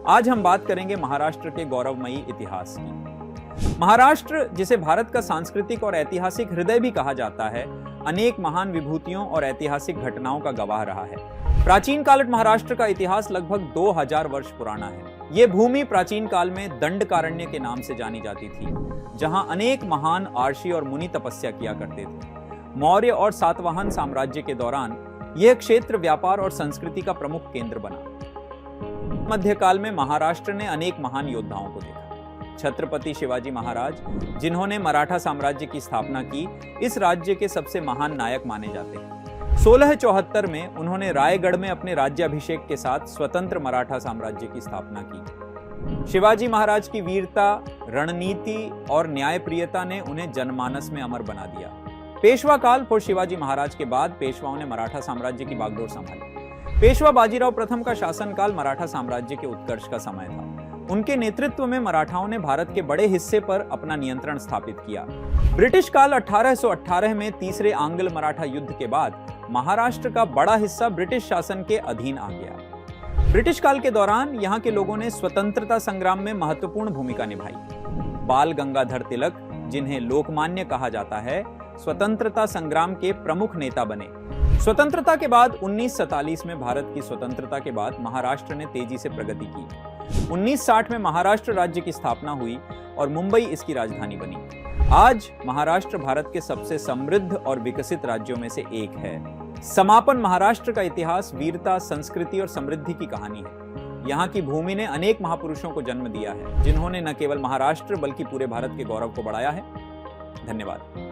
आज हम बात करेंगे महाराष्ट्र के गौरवमयी इतिहास की। महाराष्ट्र, जिसे भारत का सांस्कृतिक और ऐतिहासिक हृदय भी कहा जाता है, अनेक महान विभूतियों और ऐतिहासिक घटनाओं का गवाह रहा है। प्राचीन काल महाराष्ट्र का इतिहास लगभग 2000 वर्ष पुराना है। ये भूमि प्राचीन काल में दंडकारण्य के नाम से जानी जाती थी, जहां अनेक महान आर्षि और मुनि तपस्या किया करते थे। मौर्य और सातवाहन साम्राज्य के दौरान यह क्षेत्र व्यापार और संस्कृति का प्रमुख केंद्र बना। मध्यकाल में महाराष्ट्र ने अनेक महान योद्धाओं को देखा। छत्रपति शिवाजी महाराज, जिन्होंने मराठा साम्राज्य की स्थापना की, इस राज्य के सबसे महान नायक माने जाते हैं। 1674 में उन्होंने रायगढ़ में अपने राज्याभिषेक के साथ स्वतंत्र मराठा साम्राज्य की स्थापना की। शिवाजी महाराज की वीरता, रणनीति और न्यायप्रियता ने उन्हें जनमानस में अमर बना दिया। पेशवा काल और शिवाजी महाराज के बाद पेशवाओं ने मराठा साम्राज्य की बागडोर संभाली। पेशवा बाजीराव प्रथम का शासनकाल मराठा साम्राज्य के उत्कर्ष का समय था। उनके नेतृत्व में मराठाओं ने भारत के बड़े हिस्से पर अपना नियंत्रण स्थापित किया। ब्रिटिश काल 1818 में तीसरे आंग्ल मराठा युद्ध के बाद महाराष्ट्र का बड़ा हिस्सा ब्रिटिश शासन के अधीन आ गया। ब्रिटिश काल के दौरान यहाँ के लोगों ने स्वतंत्रता संग्राम में महत्वपूर्ण भूमिका निभाई। बाल गंगाधर तिलक, जिन्हें लोकमान्य कहा जाता है, स्वतंत्रता संग्राम के प्रमुख नेता बने। स्वतंत्रता के बाद 1947 में भारत की स्वतंत्रता के बाद महाराष्ट्र ने तेजी से प्रगति की। 1960 में महाराष्ट्र राज्य की स्थापना हुई और मुंबई इसकी राजधानी बनी। आज महाराष्ट्र भारत के सबसे समृद्ध और विकसित राज्यों में से एक है। समापन महाराष्ट्र का इतिहास वीरता, संस्कृति और समृद्धि की कहानी है। यहाँ की भूमि ने अनेक महापुरुषों को जन्म दिया है, जिन्होंने न केवल महाराष्ट्र बल्कि पूरे भारत के गौरव को बढ़ाया है। धन्यवाद।